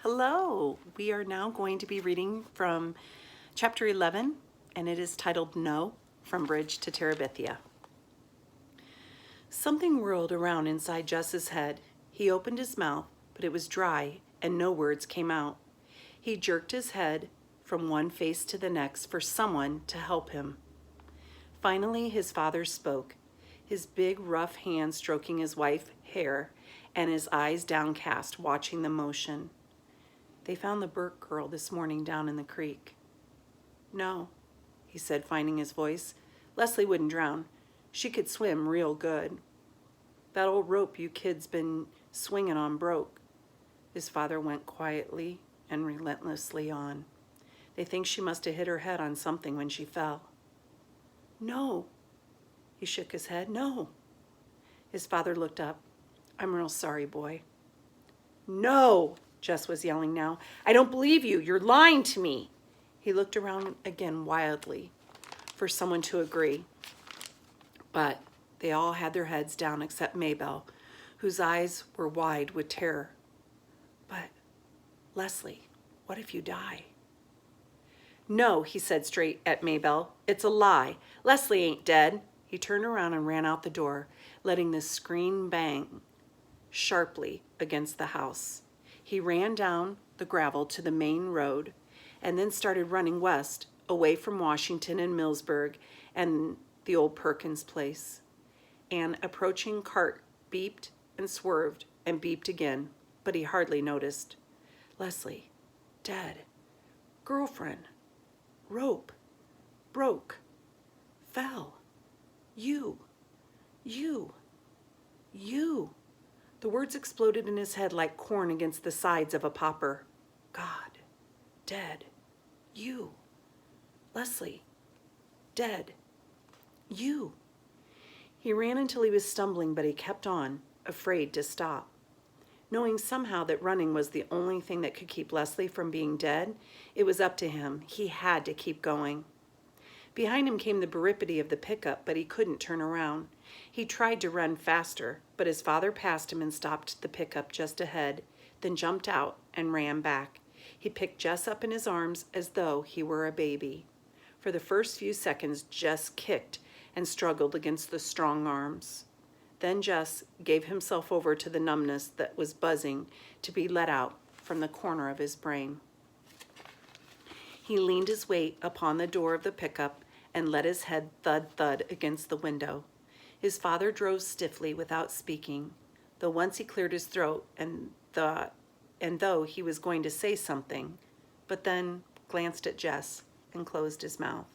Hello, we are now going to be reading from chapter 11, and it is titled No, From Bridge to Terabithia. Something whirled around inside Jess's head. He opened his mouth, but it was dry and no words came out. He jerked his head from one face to the next for someone to help him. Finally, his father spoke, his big, rough hand stroking his wife's hair and his eyes downcast, watching the motion. They found the Burke girl this morning down in the creek. No, he said, finding his voice. Leslie wouldn't drown. She could swim real good. That old rope you kids been swinging on broke. His father went quietly and relentlessly on. They think she must have hit her head on something when she fell. No. He shook his head. No. His father looked up. I'm real sorry, boy. No, Jess was yelling now. I don't believe you. You're lying to me. He looked around again wildly for someone to agree. But they all had their heads down except Maybelle, whose eyes were wide with terror. But, Leslie, what if you die? No, he said straight at Maybelle. It's a lie. Leslie ain't dead. He turned around and ran out the door, letting the screen bang sharply against the house. He ran down the gravel to the main road and then started running west, away from Washington and Millsburg and the old Perkins place. An approaching cart beeped and swerved and beeped again, but he hardly noticed. Leslie, dead. Girlfriend. Rope. Broke. Fell. You. The words exploded in his head like corn against the sides of a popper. God. Dead. You. Leslie. Dead. You. He ran until he was stumbling, but he kept on, afraid to stop. Knowing somehow that running was the only thing that could keep Leslie from being dead, it was up to him. He had to keep going. Behind him came the barripity of the pickup, but he couldn't turn around. He tried to run faster, but his father passed him and stopped the pickup just ahead, then jumped out and ran back. He picked Jess up in his arms as though he were a baby. For the first few seconds, Jess kicked and struggled against the strong arms. Then Jess gave himself over to the numbness that was buzzing to be let out from the corner of his brain. He leaned his weight upon the door of the pickup and let his head thud against the window. His father drove stiffly without speaking, though once he cleared his throat and though he was going to say something, but then glanced at Jess and closed his mouth.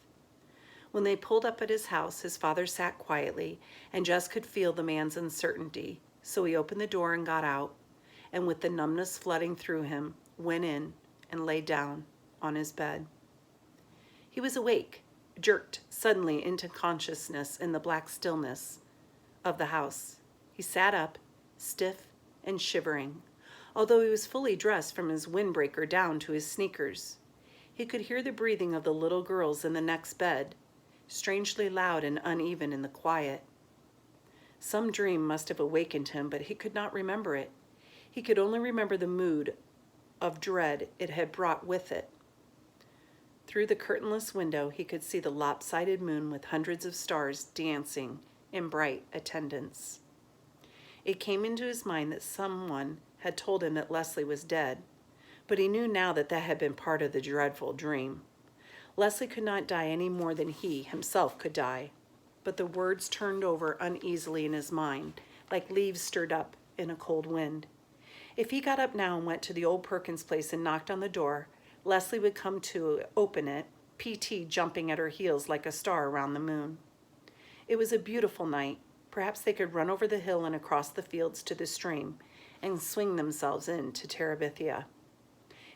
When they pulled up at his house, his father sat quietly, and Jess could feel the man's uncertainty, so he opened the door and got out, and with the numbness flooding through him, went in and lay down on his bed. He was awake, jerked suddenly into consciousness in the black stillness of the house. He sat up, stiff and shivering, although he was fully dressed from his windbreaker down to his sneakers. He could hear the breathing of the little girls in the next bed, strangely loud and uneven in the quiet. Some dream must have awakened him, but he could not remember it. He could only remember the mood of dread it had brought with it. Through the curtainless window, he could see the lopsided moon with hundreds of stars dancing in bright attendance. It came into his mind that someone had told him that Leslie was dead, but he knew now that that had been part of the dreadful dream. Leslie could not die any more than he himself could die, but the words turned over uneasily in his mind, like leaves stirred up in a cold wind. If he got up now and went to the old Perkins place and knocked on the door, Leslie would come to open it, PT jumping at her heels like a star around the moon. It was a beautiful night. Perhaps they could run over the hill and across the fields to the stream and swing themselves into Terabithia.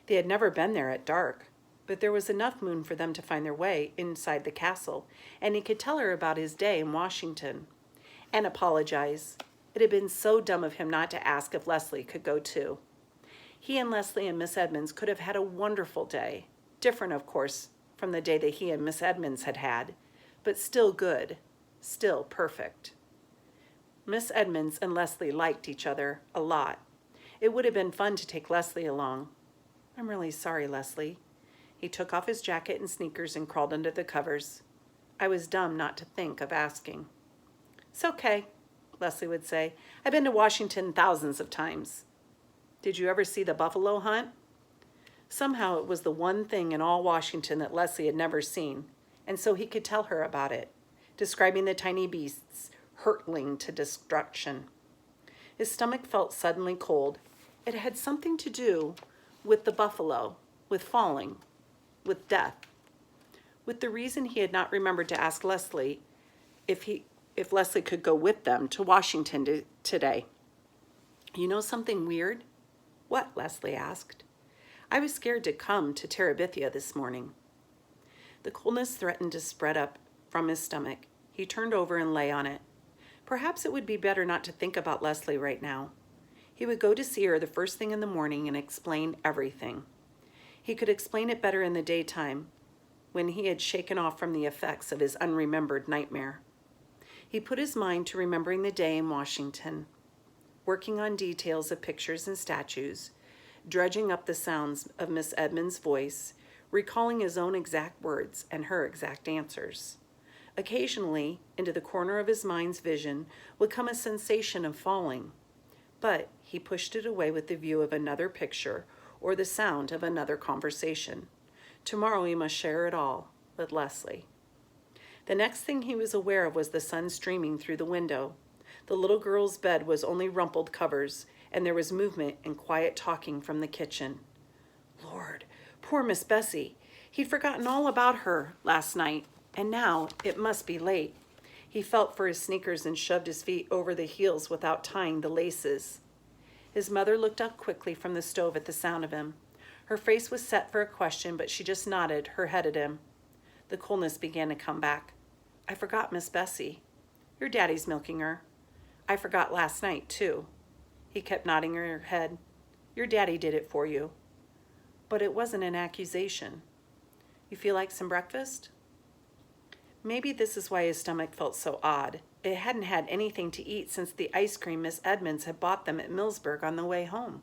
They had never been there at dark, but there was enough moon for them to find their way inside the castle, and he could tell her about his day in Washington and apologize. It had been so dumb of him not to ask if Leslie could go too. He and Leslie and Miss Edmonds could have had a wonderful day, different, of course, from the day that he and Miss Edmonds had had, but still good, still perfect. Miss Edmonds and Leslie liked each other a lot. It would have been fun to take Leslie along. I'm really sorry, Leslie. He took off his jacket and sneakers and crawled under the covers. I was dumb not to think of asking. It's okay, Leslie would say. I've been to Washington thousands of times. Did you ever see the buffalo hunt? Somehow it was the one thing in all Washington that Leslie had never seen, and so he could tell her about it, describing the tiny beasts hurtling to destruction. His stomach felt suddenly cold. It had something to do with the buffalo, with falling, with death, with the reason he had not remembered to ask Leslie if Leslie could go with them to Washington today. You know something weird? What? Leslie asked. I was scared to come to Terabithia this morning. The coldness threatened to spread up from his stomach. He turned over and lay on it. Perhaps it would be better not to think about Leslie right now. He would go to see her the first thing in the morning and explain everything. He could explain it better in the daytime, when he had shaken off from the effects of his unremembered nightmare. He put his mind to remembering the day in Washington, working on details of pictures and statues, dredging up the sounds of Miss Edmonds' voice, recalling his own exact words and her exact answers. Occasionally, into the corner of his mind's vision would come a sensation of falling, but he pushed it away with the view of another picture or the sound of another conversation. Tomorrow he must share it all with Leslie. The next thing he was aware of was the sun streaming through the window. The little girl's bed was only rumpled covers, and there was movement and quiet talking from the kitchen. Lord, poor Miss Bessie. He'd forgotten all about her last night, and now it must be late. He felt for his sneakers and shoved his feet over the heels without tying the laces. His mother looked up quickly from the stove at the sound of him. Her face was set for a question, but she just nodded her head at him. The coolness began to come back. I forgot Miss Bessie. Your daddy's milking her. I forgot last night, too. He kept nodding her head. Your daddy did it for you. But it wasn't an accusation. You feel like some breakfast? Maybe this is why his stomach felt so odd. It hadn't had anything to eat since the ice cream Miss Edmonds had bought them at Millsburg on the way home.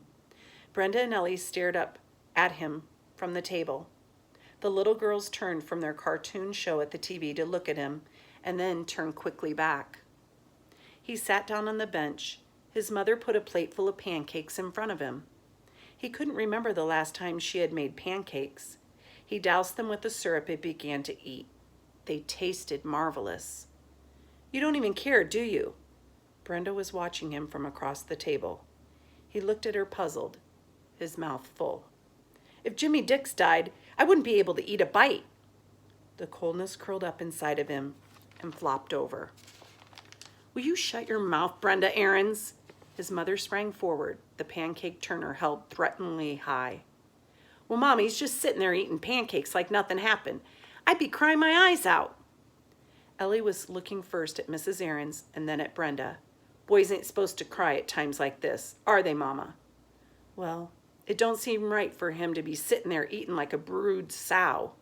Brenda and Ellie stared up at him from the table. The little girls turned from their cartoon show at the TV to look at him, and then turned quickly back. He sat down on the bench. His mother put a plate full of pancakes in front of him. He couldn't remember the last time she had made pancakes. He doused them with the syrup and began to eat. They tasted marvelous. You don't even care, do you? Brenda was watching him from across the table. He looked at her puzzled, his mouth full. If Jimmy Dix died, I wouldn't be able to eat a bite. The coldness curled up inside of him and flopped over. Will you shut your mouth, Brenda Aarons? His mother sprang forward, the pancake turner held threateningly high. Well, Mommy's just sitting there eating pancakes like nothing happened. I'd be crying my eyes out. Ellie was looking first at Mrs. Aarons and then at Brenda. Boys ain't supposed to cry at times like this, are they, Mama? Well, it don't seem right for him to be sitting there eating like a brood sow.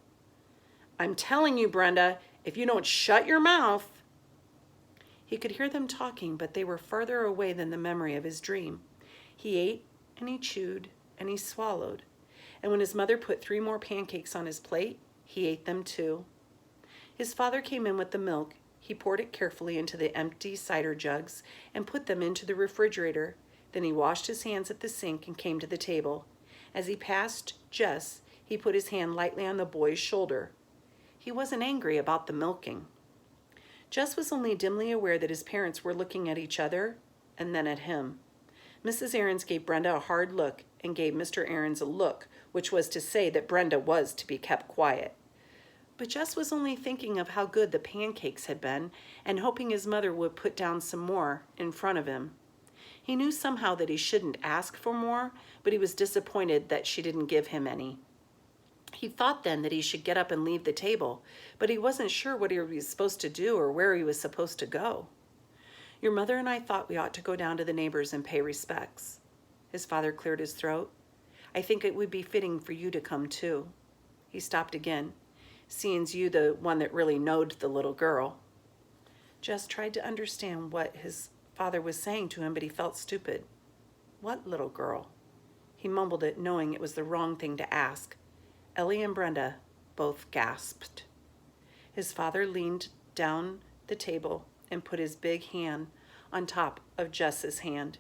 I'm telling you, Brenda, if you don't shut your mouth. He could hear them talking, but they were farther away than the memory of his dream. He ate, and he chewed, and he swallowed. And when his mother put 3 more pancakes on his plate, he ate them too. His father came in with the milk. He poured it carefully into the empty cider jugs and put them into the refrigerator. Then he washed his hands at the sink and came to the table. As he passed Jess, he put his hand lightly on the boy's shoulder. He wasn't angry about the milking. Jess was only dimly aware that his parents were looking at each other and then at him. Mrs. Aarons gave Brenda a hard look and gave Mr. Aarons a look, which was to say that Brenda was to be kept quiet. But Jess was only thinking of how good the pancakes had been and hoping his mother would put down some more in front of him. He knew somehow that he shouldn't ask for more, but he was disappointed that she didn't give him any. He thought then that he should get up and leave the table, but he wasn't sure what he was supposed to do or where he was supposed to go. Your mother and I thought we ought to go down to the neighbors and pay respects. His father cleared his throat. I think it would be fitting for you to come too. He stopped again, seeing's you the one that really knowed the little girl. Jess tried to understand what his father was saying to him, but he felt stupid. What little girl? He mumbled it, knowing it was the wrong thing to ask. Ellie and Brenda both gasped. His father leaned down the table and put his big hand on top of Jess's hand.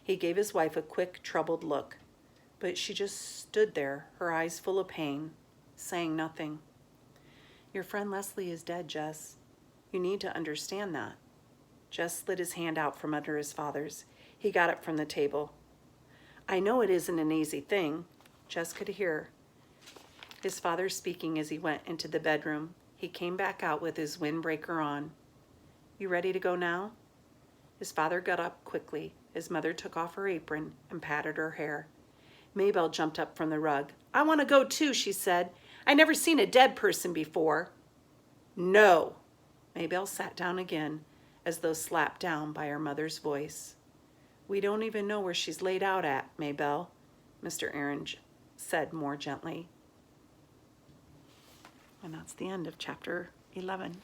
He gave his wife a quick, troubled look, but she just stood there, her eyes full of pain, saying nothing. Your friend Leslie is dead, Jess. You need to understand that. Jess slid his hand out from under his father's. He got up from the table. I know it isn't an easy thing. Jess could hear his father speaking as he went into the bedroom. He came back out with his windbreaker on. You ready to go now? His father got up quickly. His mother took off her apron and patted her hair. Maybelle jumped up from the rug. I want to go too, she said. I never seen a dead person before. No. Maybelle sat down again, as though slapped down by her mother's voice. We don't even know where she's laid out at, Maybelle, Mr. Orange said more gently. And that's the end of chapter 11.